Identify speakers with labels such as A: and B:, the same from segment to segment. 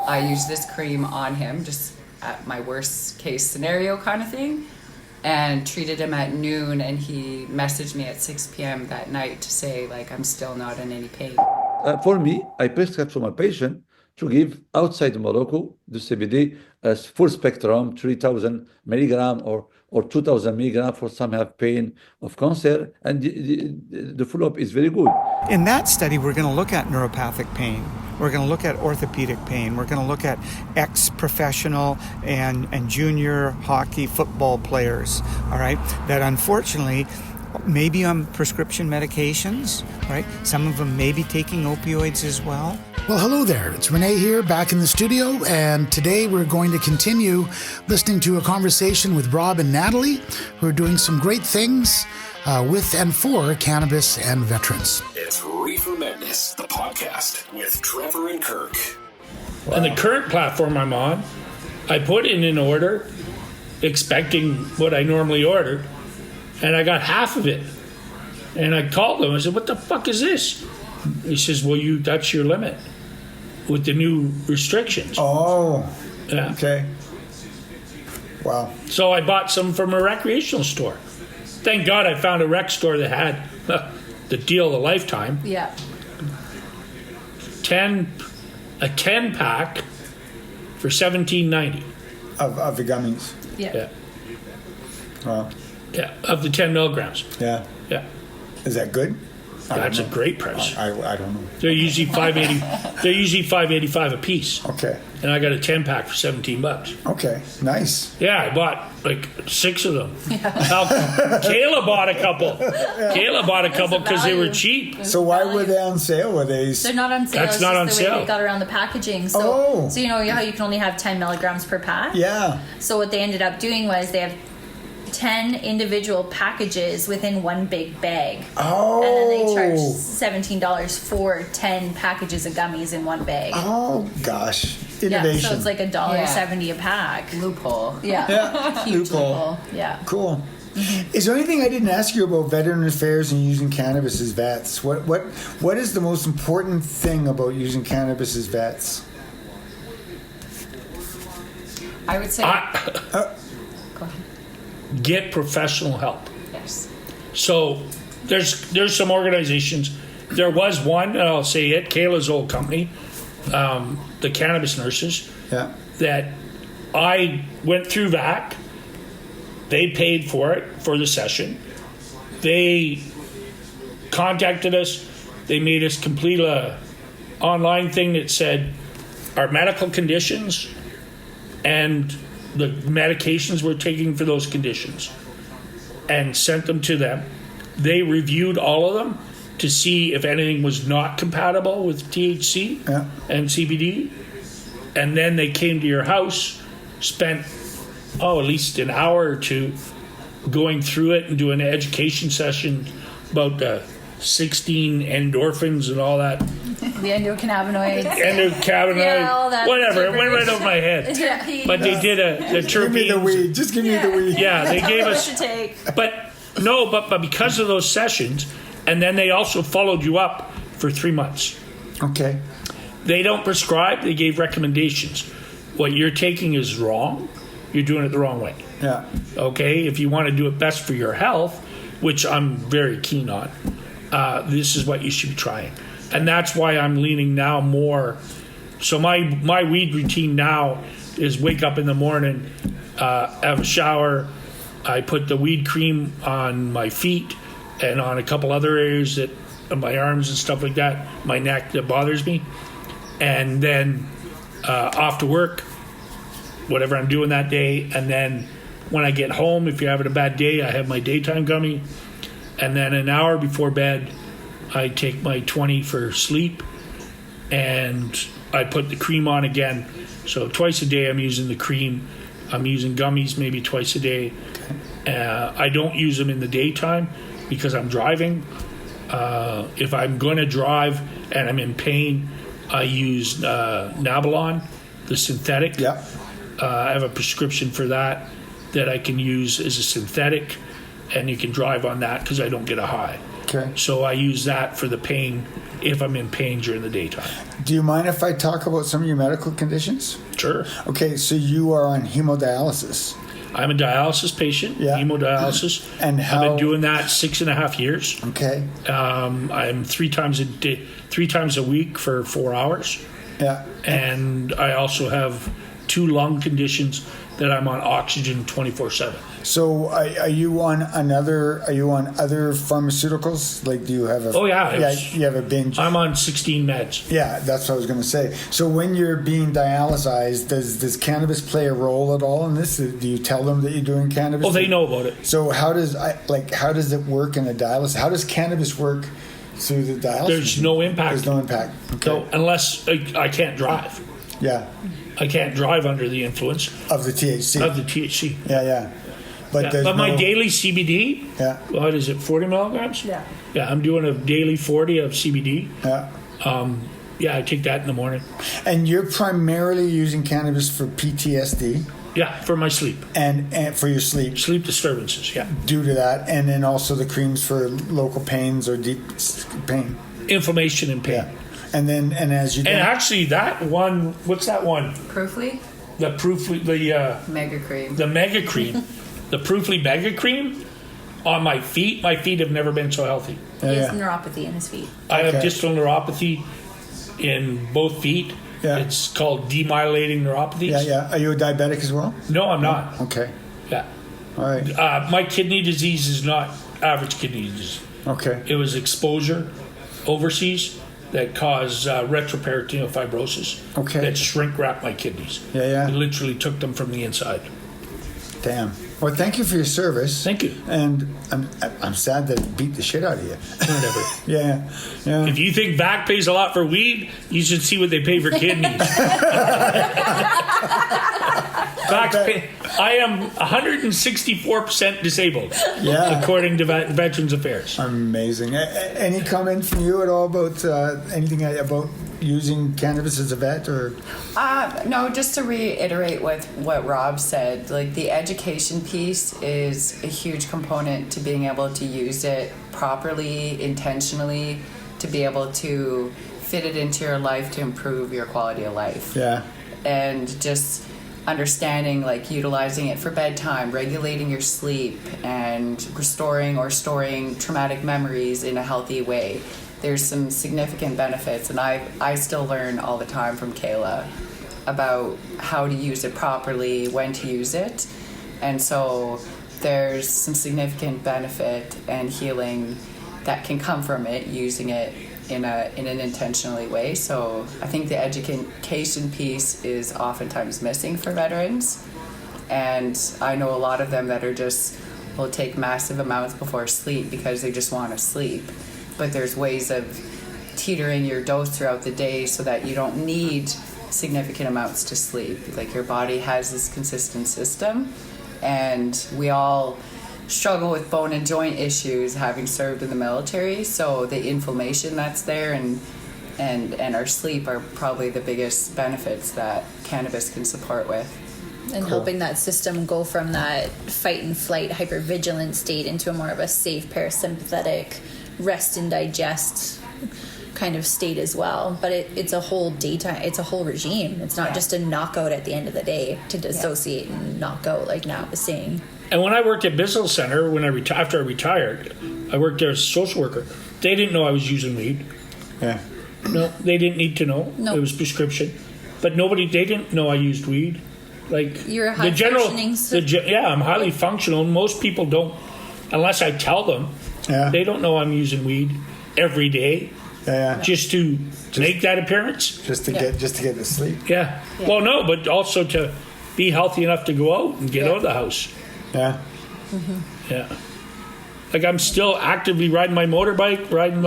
A: I used this cream on him, just at my worst case scenario kind of thing, and treated him at noon, and he messaged me at 6 p.m. that night to say, like, I'm still not in any pain.
B: For me, I prescribe for my patient to give outside Morocco the CBD as full spectrum, 3,000 milligram or 2,000 milligram for some have pain of cancer, and the follow-up is very good.
C: In that study, we're going to look at neuropathic pain. We're going to look at orthopedic pain. We're going to look at ex-professional and junior hockey football players, all right, that unfortunately may be on prescription medications, right? Some of them may be taking opioids as well.
D: Well, hello there. It's Renee here, back in the studio, and today we're going to continue listening to a conversation with Rob and Natalie, who are doing some great things with and for cannabis and veterans.
E: It's Reefer Madness, the podcast with Trevor and Kirk.
F: Wow. And the current platform I'm on, I put in an order expecting what I normally ordered, and I got half of it. And I called him. I said, "What the fuck is this?" He says, "Well, that's your limit with the new restrictions."
G: Oh,
F: yeah.
G: Okay. Wow.
F: So I bought some from a recreational store. Thank God I found a rec store that had the deal of a lifetime.
A: Yeah.
F: A 10 pack for $17.90
G: of the gummies.
A: Yeah.
G: Wow.
F: Yeah, of the 10 milligrams.
G: Yeah.
F: Yeah.
G: Is that good?
F: That's a great price.
G: I don't know.
F: They're usually $5.80. They're usually $5.85 a piece.
G: Okay.
F: And I got a 10 pack for $17.
G: Okay. Nice.
F: Yeah, I bought like 6 of them. Yeah. Kayla bought a couple. Kayla bought a couple because they were cheap.
G: So why were they on sale? Were they?
H: They're not on sale.
F: That's
H: it's
F: not
H: just
F: on
H: the
F: sale.
H: way they got around the packaging. So you know how you can only have 10 milligrams per pack?
G: Yeah.
H: So what they ended up doing was they have 10 individual packages within one big bag.
G: Oh.
H: And then they charge $17 for 10 packages of gummies in one bag.
G: Oh, gosh. Innovation.
H: Yeah, so it's like $1.70 a pack.
A: Loophole.
H: Yeah.
A: Huge loophole.
H: Yeah.
G: Cool. Mm-hmm. Is there anything I didn't ask you about veteran affairs and using cannabis as vets? What is the most important thing about using cannabis as vets?
A: I would say... Go ahead.
F: Get professional help.
A: Yes.
F: So there's some organizations. There was one, and I'll say it, Kayla's old company, the Cannabis Nurses, that I went through VAC. They paid for it, for the session. They contacted us. They made us complete a online thing that said our medical conditions and the medications we're taking for those conditions, and sent them to them. They reviewed all of them to see if anything was not compatible with THC and CBD, and then they came to your house, spent at least an hour or two going through it and doing an education session about the 16 endorphins and all that.
H: The endocannabinoids.
F: All that. Whatever. It went right over my head.
H: Yeah.
F: But they did the terpenes.
G: Give me the weed. Just give me the weed.
F: Yeah, they gave us.
H: To take.
F: But because of those sessions, and then they also followed you up for 3 months.
G: Okay.
F: They don't prescribe. They gave recommendations. What you're taking is wrong. You're doing it the wrong way.
G: Yeah.
F: Okay? If you want to do it best for your health, which I'm very keen on, this is what you should be trying. And that's why I'm leaning now more. So my weed routine now is wake up in the morning, have a shower. I put the weed cream on my feet and on a couple other areas on my arms and stuff like that, my neck that bothers me. And then off to work, whatever I'm doing that day. And then when I get home, if you're having a bad day, I have my daytime gummy. And then an hour before bed, I take my 20 for sleep, and I put the cream on again. So twice a day I'm using the cream. I'm using gummies maybe twice a day. I don't use them in the daytime because I'm driving. If I'm going to drive and I'm in pain, I use Nabalon, the synthetic.
G: Yeah.
F: I have a prescription for that I can use as a synthetic, and you can drive on that because I don't get a high.
G: Okay.
F: So I use that for the pain if I'm in pain during the daytime.
G: Do you mind if I talk about some of your medical conditions?
F: Sure.
G: Okay, so you are on hemodialysis.
F: I'm a dialysis patient,
G: Yeah.
F: hemodialysis.
G: And
F: I've
G: how-
F: been doing that 6.5 years.
G: Okay.
F: I'm 3 times a week for 4 hours.
G: Yeah.
F: And I also have 2 lung conditions that I'm on oxygen 24/7.
G: So are you on other pharmaceuticals? Like, do you have a?
F: Oh, yeah.
G: Yeah, you have a binge.
F: I'm on 16 meds.
G: Yeah, that's what I was going to say. So when you're being dialyzed, does cannabis play a role at all in this? Do you tell them that you're doing cannabis?
F: Oh, they know about it.
G: So how does it work in a dialysis? How does cannabis work through the dialysis?
F: There's no impact.
G: There's no impact. Okay.
F: No, unless I can't drive.
G: Yeah.
F: I can't drive under the influence
G: Of the THC.
F: of the THC.
G: Yeah. But
F: Yeah,
G: there's
F: but my
G: no-
F: daily CBD,
G: Yeah.
F: what is it, 40 milligrams?
H: Yeah.
F: Yeah, I'm doing a daily 40 of CBD.
G: Yeah.
F: Yeah, I take that in the morning.
G: And you're primarily using cannabis for PTSD
F: Yeah, for my sleep.
G: and for your sleep
F: Sleep disturbances, yeah.
G: due to that, and then also the creams for local pains or deep pain.
F: Inflammation and pain.
G: Yeah. And as you
F: And actually that one, what's that one?
A: Proofly,
F: The Proofly,
A: Mega Cream.
F: the Mega Cream. The Proofly Mega Cream on my feet have never been so healthy.
H: He has neuropathy in his feet.
F: I have
G: Okay.
F: distal neuropathy in both feet.
G: Yeah.
F: It's called demyelinating neuropathies.
G: Yeah. Are you a diabetic as well?
F: No, I'm not.
G: Okay.
F: Yeah.
G: All right.
F: My kidney disease is not average kidney disease.
G: Okay.
F: It was exposure overseas that caused retroperitoneal fibrosis.
G: Okay.
F: That shrink wrapped my kidneys.
G: Yeah.
F: It literally took them from the inside.
G: Damn. Well, thank you for your service.
F: Thank you.
G: And I'm sad that it beat the shit out of you.
F: Whatever.
G: Yeah.
F: If you think back pays a lot for weed, you should see what they pay for kidneys. I am 164% disabled,
G: Yeah.
F: according to Veterans Affairs.
G: Amazing. Any comment from you at all about anything about using cannabis as a vet or?
A: No, just to reiterate what Rob said, like the education piece is a huge component to being able to use it properly, intentionally, to be able to fit it into your life to improve your quality of life.
G: Yeah.
A: And just understanding, like utilizing it for bedtime, regulating your sleep, and restoring or storing traumatic memories in a healthy way. There's some significant benefits, and I still learn all the time from Kala about how to use it properly, when to use it, and so there's some significant benefit and healing that can come from it, using it in an intentionally way. So I think the education piece is oftentimes missing for veterans, and I know a lot of them that are just will take massive amounts before sleep because they just want to sleep. But there's ways of teetering your dose throughout the day so that you don't need significant amounts to sleep. Like your body has this consistent system, and we all struggle with bone and joint issues having served in the military, so the inflammation that's there and our sleep are probably the biggest benefits that cannabis can support with.
H: And helping that system go from that fight and flight hypervigilant state into a more of a safe parasympathetic rest and digest kind of state as well. But it's a whole daytime, it's a whole regime. It's not just a knockout at the end of the day to dissociate and knock out, like Nat was saying.
F: And when I worked at Business Center, after I retired, I worked there as a social worker. They didn't know I was using weed.
G: Yeah.
F: No, they didn't need to know.
H: No.
F: It was prescription. But they didn't know I used weed. Like
H: You're a high functioning
F: I'm highly functional. Most people don't, unless I tell them.
G: Yeah.
F: They don't know I'm using weed every day
G: Yeah.
F: just to make that appearance.
G: Just to get the sleep.
F: Yeah. Well, no, but also to be healthy enough to go out and get out of the house.
G: Yeah.
F: Yeah. Like I'm still actively riding my motorbike, driving.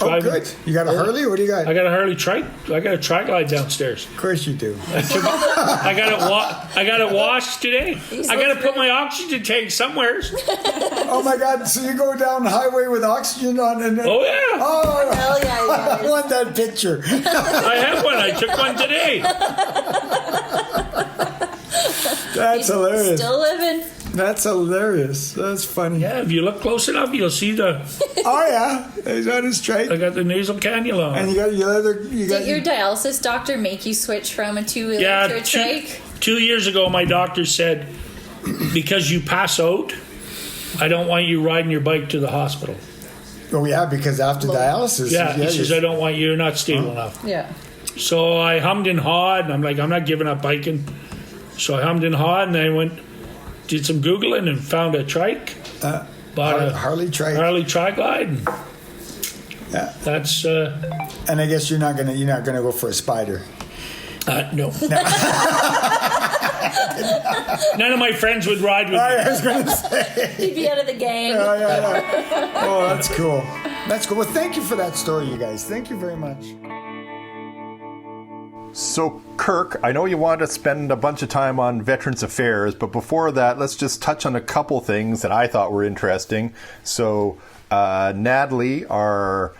G: Oh, good. You got a Harley? What do you got?
F: I got a Harley trike. I got a tri-glide downstairs.
G: Of course you do.
F: I got it washed today. I got to put my oxygen tank somewhere.
G: Oh my God! So you go down the highway with oxygen on, and
F: Oh yeah.
G: oh,
H: Hell yeah,
G: I want that picture.
F: I have one. I took one today.
G: That's hilarious.
H: Still living.
G: That's hilarious. That's funny.
F: Yeah, if you look close enough, you'll see the.
G: Oh yeah, he's on his trach.
F: I got the nasal cannula on.
G: And you got your leather.
H: Did your dialysis doctor make you switch from a two-wheeler to a trach?
F: 2 years ago, my doctor said, because you pass out, I don't want you riding your bike to the hospital.
G: Oh yeah, because after dialysis.
F: Yeah, he says, I don't want you. You're not stable enough.
H: Yeah.
F: So I hummed and hawed, and I'm like, I'm not giving up biking. So I hummed and hawed, and I did some Googling and found a trike. Bought a
G: Harley trike.
F: Harley tri-glide. And
G: Yeah.
F: that's
G: And I guess you're not gonna go for a Spider.
F: no. None of my friends would ride with me.
G: I was gonna say.
H: He'd be out of the game.
G: Yeah. Oh, that's cool. That's cool. Well, thank you for that story, you guys. Thank you very much.
I: So, Kirk, I know you want to spend a bunch of time on Veterans Affairs, but before that, let's just touch on a couple things that I thought were interesting. So, Natalie, our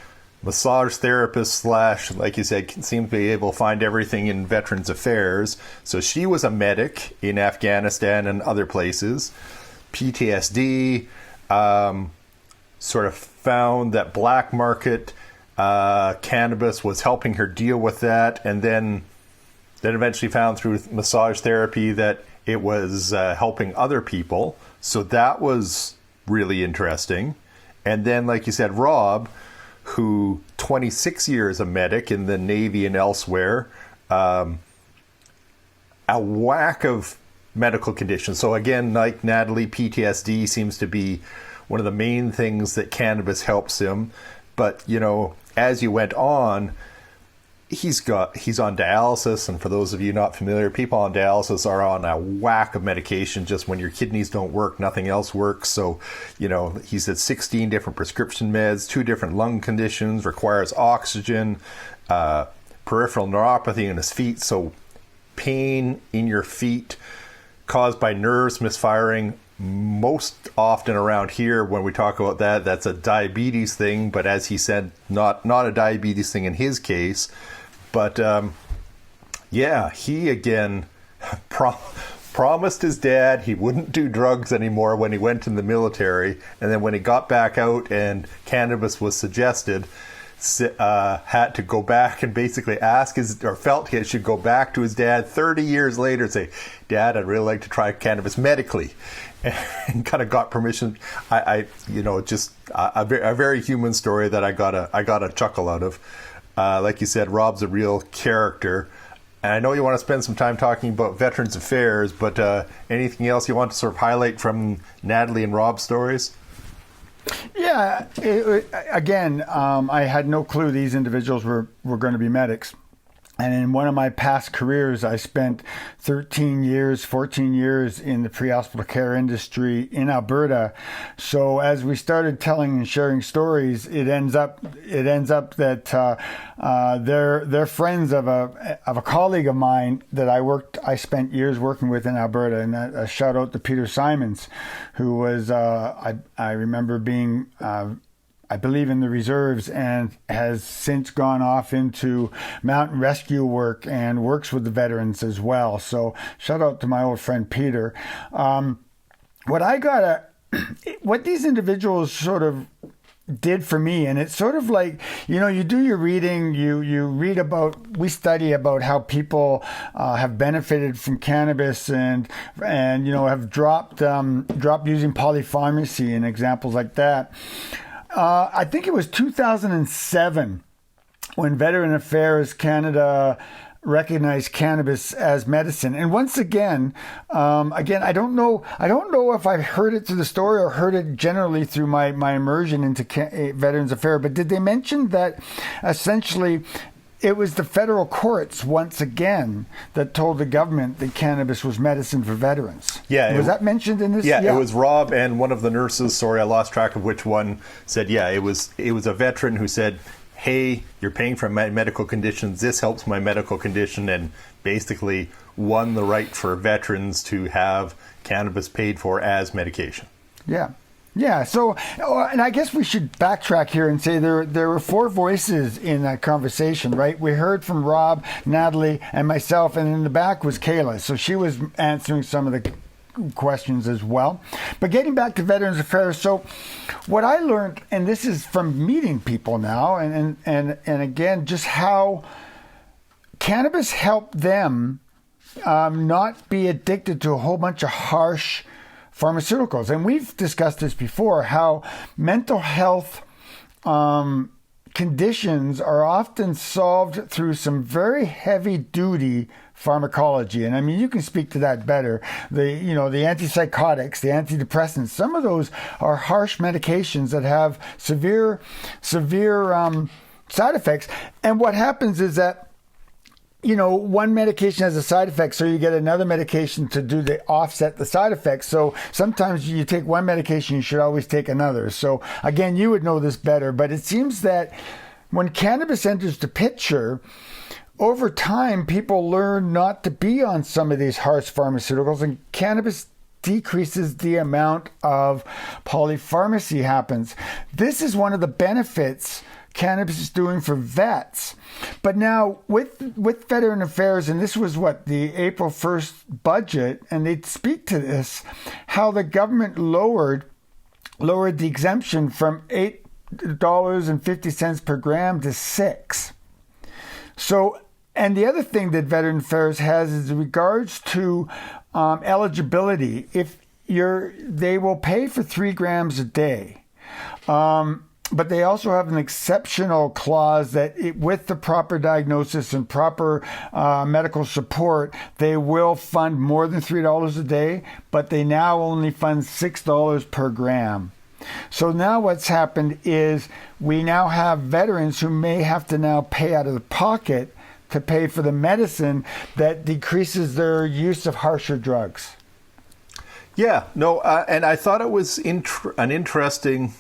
I: massage therapist / like you said, seems to be able to find everything in Veterans Affairs. So she was a medic in Afghanistan and other places. PTSD, sort of found that black market cannabis was helping her deal with that, and then eventually found through massage therapy that it was helping other people. So that was really interesting. And then, like you said, Rob, who 26 years a medic in the Navy and elsewhere, a whack of medical conditions. So again, like Natalie, PTSD seems to be one of the main things that cannabis helps him. But, you know, as you went on, he's on dialysis, and for those of you not familiar, people on dialysis are on a whack of medication. Just when your kidneys don't work, nothing else works. So, you know, he's at 16 different prescription meds, 2 different lung conditions, requires oxygen, peripheral neuropathy in his feet, so pain in your feet caused by nerves misfiring. Most often around here, when we talk about that, that's a diabetes thing, but as he said, not a diabetes thing in his case. But yeah, he again promised his dad he wouldn't do drugs anymore when he went in the military, and then when he got back out and cannabis was suggested, had to go back and basically felt he should go back to his dad 30 years later and say, Dad, I'd really like to try cannabis medically, and kind of got permission. Just a very human story that I got a chuckle out of. Like you said, Rob's a real character. And I know you want to spend some time talking about Veterans Affairs, but anything else you want to sort of highlight from Natalie and Rob's stories?
G: Yeah, I had no clue these individuals were going to be medics. And in one of my past careers, I spent 14 years in the pre-hospital care industry in Alberta. So as we started telling and sharing stories, it ends up that they're friends of a colleague of mine that I spent years working with in Alberta. And a shout out to Peter Simons, who was I remember being I believe in the reserves, and has since gone off into mountain rescue work and works with the veterans as well. So shout out to my old friend Peter. What these individuals sort of did for me, and it's sort of like, you know, you do your reading, you read about, we study about how people have benefited from cannabis and you know, have dropped using polypharmacy and examples like that. I think it was 2007 when Veteran Affairs Canada recognized cannabis as medicine. And once again, I don't know if I heard it through the story or heard it generally through my immersion into Veterans Affairs, but did they mention that essentially it was the federal courts once again that told the government that cannabis was medicine for veterans?
I: Yeah.
G: Was that mentioned in this?
I: Yeah, it was Rob and one of the nurses, sorry, I lost track of which one, said, yeah, it was a veteran who said, hey, you're paying for my medical conditions, this helps my medical condition, and basically won the right for veterans to have cannabis paid for as medication.
G: Yeah. Yeah, so, and I guess we should backtrack here and say there were 4 voices in that conversation, right? We heard from Rob, Natalie, and myself, and in the back was Kayla. So she was answering some of questions as well. But getting back to Veterans Affairs, so what I learned, and this is from meeting people now, and again, just how cannabis helped them not be addicted to a whole bunch of harsh pharmaceuticals. And we've discussed this before, how mental health conditions are often solved through some very heavy-duty pharmacology. And I mean, you can speak to that better. The antipsychotics, the antidepressants, some of those are harsh medications that have severe side effects. And what happens is that, one medication has a side effect, so you get another medication to offset the side effects. So sometimes you take one medication, you should always take another. So again, you would know this better, but it seems that when cannabis enters the picture, over time, people learn not to be on some of these harsh pharmaceuticals, and cannabis decreases the amount of polypharmacy happens. This is one of the benefits cannabis is doing for vets. But now with Veteran Affairs, and this was the April 1st budget, and they speak to this, how the government lowered the exemption from $8.50 per gram to $6. So, and the other thing that Veteran Affairs has is in regards to eligibility. If they will pay for 3 grams a day. But they also have an exceptional clause that with the proper diagnosis and proper medical support, they will fund more than $3 a day, but they now only fund $6 per gram. So now what's happened is we now have veterans who may have to now pay out of the pocket to pay for the medicine that decreases their use of harsher drugs.
I: Yeah, no, and I thought it was an interesting,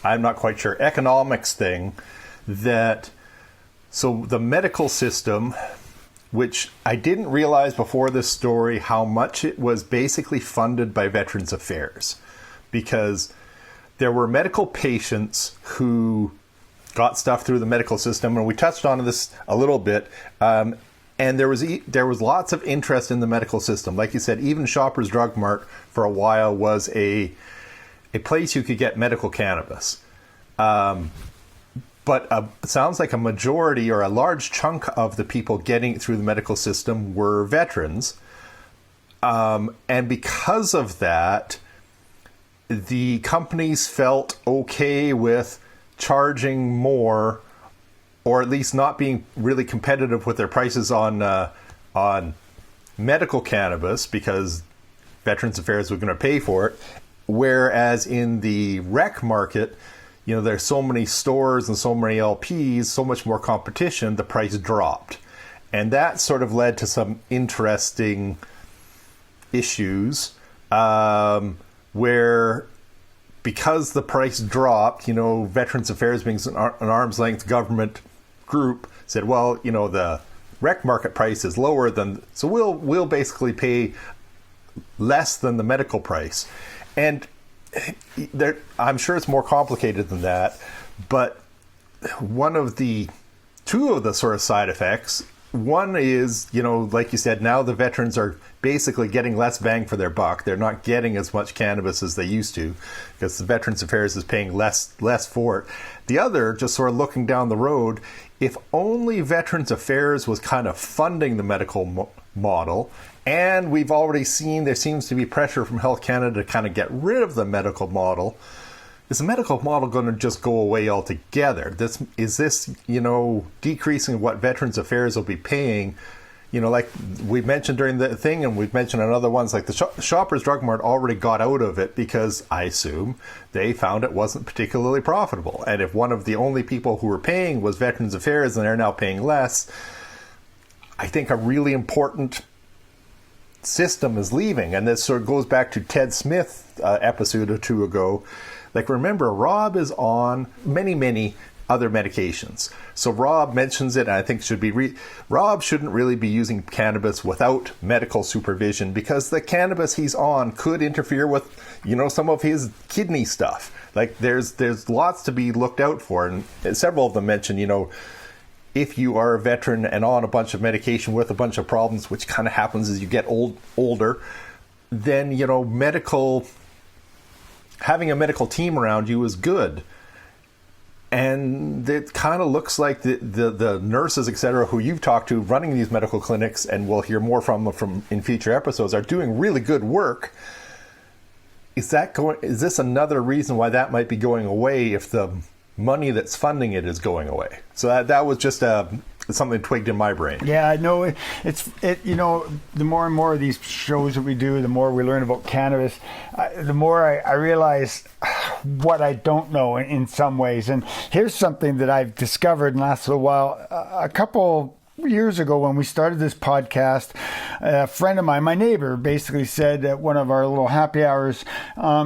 I: I'm not quite sure, economics thing so the medical system, which I didn't realize before this story how much it was basically funded by Veterans Affairs, because there were medical patients who got stuff through the medical system, and we touched on this a little bit, and there was lots of interest in the medical system. Like you said, even Shoppers Drug Mart for a while was a place you could get medical cannabis. But it sounds like a majority or a large chunk of the people getting it through the medical system were veterans. And because of that, the companies felt okay with charging more, or at least not being really competitive with their prices on medical cannabis, because Veterans Affairs were going to pay for it. Whereas in the rec market, there's so many stores and so many LPs, so much more competition, the price dropped. And that sort of led to some interesting issues where, because the price dropped, Veterans Affairs being an arm's length government group said, well, the rec market price is lower so we'll basically pay less than the medical price. And I'm sure it's more complicated than that, but two of the sort of side effects, one is, like you said, now the veterans are basically getting less bang for their buck. They're not getting as much cannabis as they used to, because the Veterans Affairs is paying less for it. The other, just sort of looking down the road, if only Veterans Affairs was kind of funding the medical model, and we've already seen there seems to be pressure from Health Canada to kind of get rid of the medical model, is the medical model going to just go away altogether? Is this decreasing what Veterans Affairs will be paying? Like we mentioned during the thing, and we've mentioned on other ones, like the Shoppers Drug Mart already got out of it because I assume they found it wasn't particularly profitable. And if one of the only people who were paying was Veterans Affairs and they're now paying less, I think a really important system is leaving. And this sort of goes back to Ted Smith episode or two ago. Like, remember, Rob is on many other medications. So Rob mentions it, and I think should be Rob shouldn't really be using cannabis without medical supervision, because the cannabis he's on could interfere with, some of his kidney stuff. Like, there's lots to be looked out for, and several of them mention, if you are a veteran and on a bunch of medication with a bunch of problems, which kind of happens as you get older, then, having a medical team around you is good. And it kind of looks like the nurses, et cetera, who you've talked to running these medical clinics, and we'll hear more from in future episodes, are doing really good work. Is this another reason why that might be going away if the money that's funding it is going away? So that was just something twigged in my brain.
G: Yeah, I know the more and more of these shows that we do, the more we learn about cannabis, the more I realize what I don't know in some ways. And here's something that I've discovered in the last little while. A couple years ago when we started this podcast, a friend of mine, my neighbor, basically said at one of our little happy hours,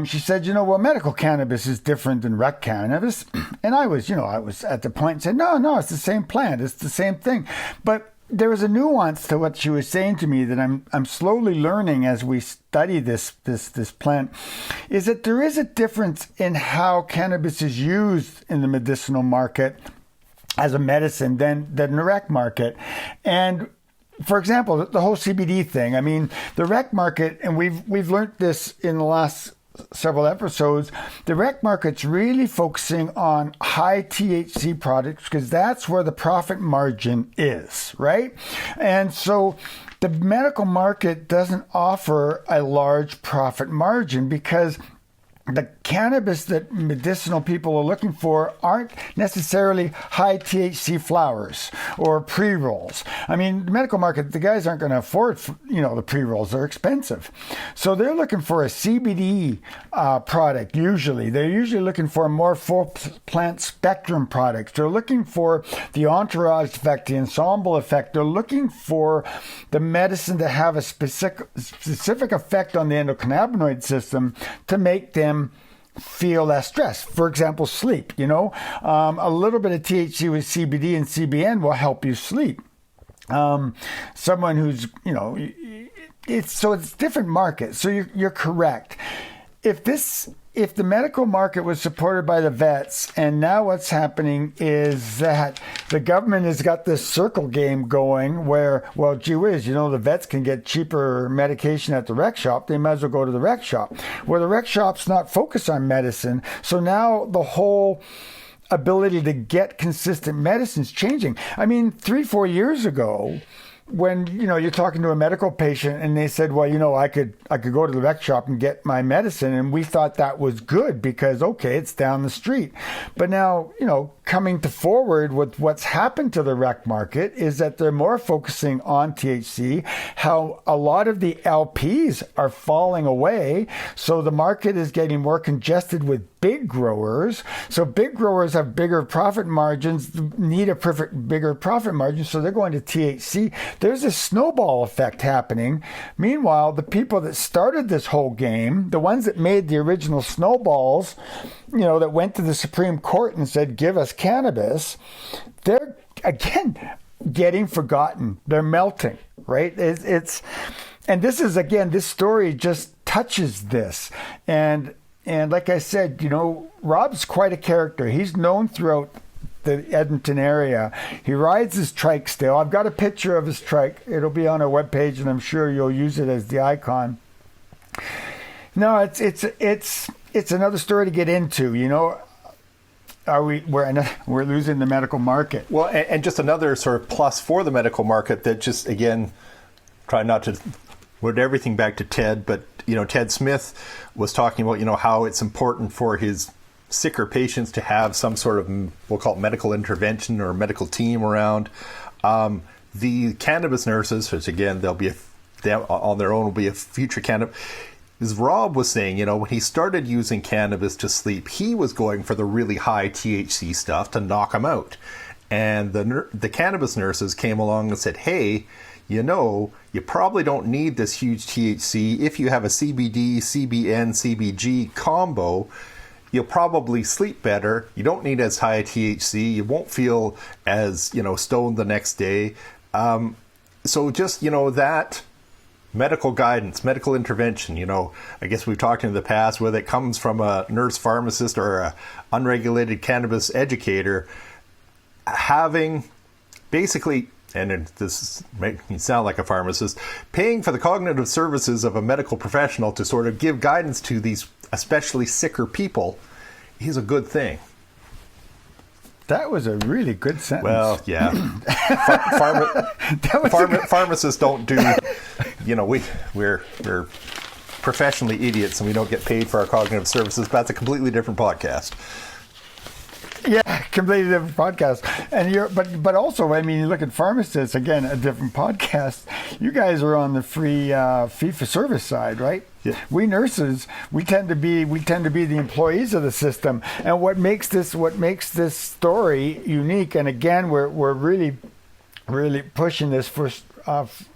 G: she said, medical cannabis is different than rec cannabis. And I was at the point and said, no, it's the same plant. It's the same thing. But there was a nuance to what she was saying to me that I'm slowly learning as we study this plant, is that there is a difference in how cannabis is used in the medicinal market as a medicine than the rec market. And for example, the whole CBD thing, I mean, the rec market, and we've learned this in the last several episodes, the rec market's really focusing on high THC products because that's where the profit margin is, right? And so the medical market doesn't offer a large profit margin because the cannabis that medicinal people are looking for aren't necessarily high THC flowers or pre-rolls. I mean, the medical market, the guys aren't going to afford, the pre-rolls. They're expensive. So they're looking for a CBD product, usually. They're usually looking for a more full plant spectrum products. They're looking for the entourage effect, the ensemble effect. They're looking for the medicine to have a specific effect on the endocannabinoid system to make them feel less stress. For example, sleep. A little bit of THC with CBD and CBN will help you sleep. Someone who's, it's different markets. So you're correct. If the medical market was supported by the vets, and now what's happening is that the government has got this circle game going where, well, gee whiz, the vets can get cheaper medication at the rec shop. They might as well go to the rec shop. Where the rec shop's not focused on medicine. So now the whole ability to get consistent medicine is changing. I mean, 3-4 years ago, when you're talking to a medical patient and they said, well, I could go to the rec shop and get my medicine, and we thought that was good because it's down the street. But now coming forward with what's happened to the rec market is that they're more focusing on THC, how a lot of the LPs are falling away, so the market is getting more congested with big growers. So big growers have bigger profit margins, need a bigger profit margin, so they're going to THC. There's a snowball effect happening. Meanwhile, the people that started this whole game, the ones that made the original snowballs, that went to the Supreme Court and said, give us cannabis, they're, again, getting forgotten. They're melting, right? And this is, again, this story just touches this. And like I said, Rob's quite a character. He's known throughout the Edmonton area. He rides his trike still. I've got a picture of his trike. It'll be on our webpage, and I'm sure you'll use it as the icon. No, it's another story to get into. We're losing the medical market.
I: Well, and just another sort of plus for the medical market that just, again, try not to put everything back to Ted, but Ted Smith was talking about how it's important for his sicker patients to have some sort of, we'll call it medical intervention or medical team around. The cannabis nurses, which again, they on their own will be a future cannabis. As Rob was saying, when he started using cannabis to sleep, he was going for the really high THC stuff to knock him out. And the cannabis nurses came along and said, hey, you probably don't need this huge THC. If you have a CBD, CBN, CBG combo, you'll probably sleep better. You don't need as high a THC. You won't feel as, stoned the next day. So just, that medical guidance, medical intervention, I guess we've talked in the past, whether it comes from a nurse pharmacist or a unregulated cannabis educator, having basically and this makes me sound like a pharmacist, paying for the cognitive services of a medical professional to sort of give guidance to these especially sicker people is a good thing.
G: That was a really good sentence.
I: Well, yeah. Pharmacists don't do, we're professionally idiots and we don't get paid for our cognitive services, but that's a completely different podcast.
G: Yeah, completely different podcast. And but also, I mean, you look at pharmacists, again, a different podcast. You guys are on the free fee for service side, right?
I: Yeah.
G: We nurses, we tend to be the employees of the system. And what makes this story unique, and again, we're really pushing this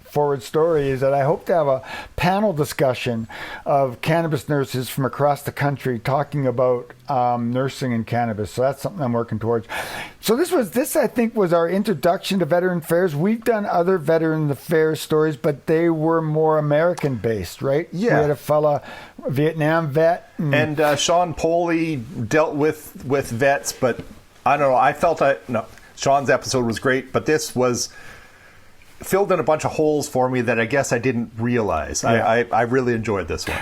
G: forward story, is that I hope to have a panel discussion of cannabis nurses from across the country talking about nursing and cannabis. So that's something I'm working towards. So this I think was our introduction to veteran affairs. We've done other veteran affairs stories, but they were more American based, right?
I: Yeah.
G: We had a fella, Vietnam vet,
I: and Sean Poley dealt with vets, but I don't know. Sean's episode was great, but this was filled in a bunch of holes for me that I guess I didn't realize. Yeah. I really enjoyed this one.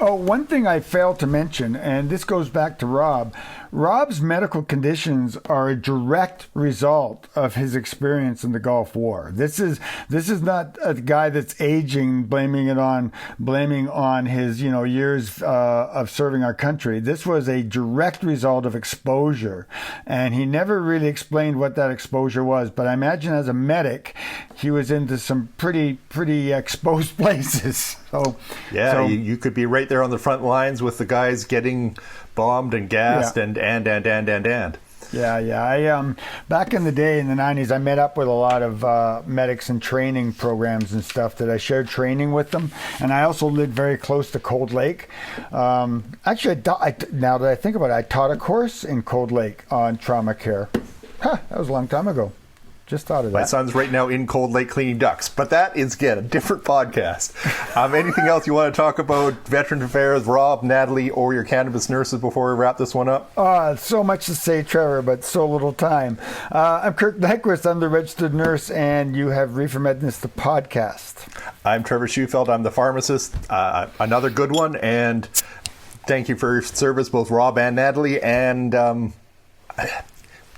G: Oh, one thing I failed to mention, and this goes back to Rob. Rob's medical conditions are a direct result of his experience in the Gulf War. This is not a guy that's aging, blaming on his years of serving our country. This was a direct result of exposure, and he never really explained what that exposure was. But I imagine as a medic, he was into some pretty exposed places. So
I: yeah, you could be right there on the front lines with the guys getting bombed and gassed and.
G: Yeah. I back in the day in the 90s, I met up with a lot of medics and training programs and stuff that I shared training with them, and I also lived very close to Cold Lake. Actually, now that I think about it, I taught a course in Cold Lake on trauma care. That was a long time ago. Just thought of that.
I: My son's right now in Cold Lake cleaning ducks, but that is, again, a different podcast. Anything else you want to talk about Veterans Affairs, Rob, Natalie, or your cannabis nurses before we wrap this one up?
G: So much to say, Trevor, but so little time. I'm Kirk Nyquist. I'm the registered nurse, and you have Reefer Madness, the podcast.
I: I'm Trevor Schufeld. I'm the pharmacist. Another good one, and thank you for your service, both Rob and Natalie, and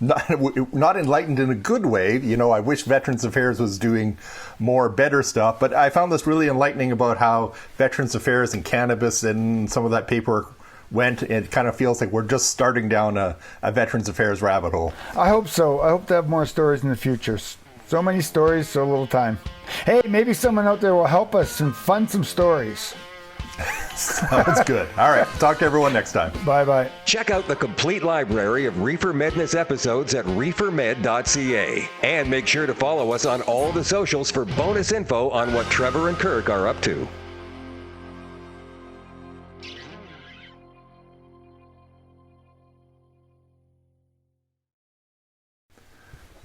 I: not enlightened in a good way. I wish Veterans Affairs was doing more better stuff, but I found this really enlightening about how Veterans Affairs and cannabis and some of that paperwork went. It kind of feels like we're just starting down a Veterans Affairs rabbit hole.
G: I hope so. I hope to have more stories in the future. So many stories, so little time. Hey, maybe someone out there will help us and fund some stories.
I: Sounds good. All right. Talk to everyone next time.
G: Bye-bye.
J: Check out the complete library of Reefer Madness episodes at reefermed.ca. And make sure to follow us on all the socials for bonus info on what Trevor and Kirk are up to.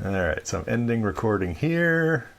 I: All right. So I'm ending recording here.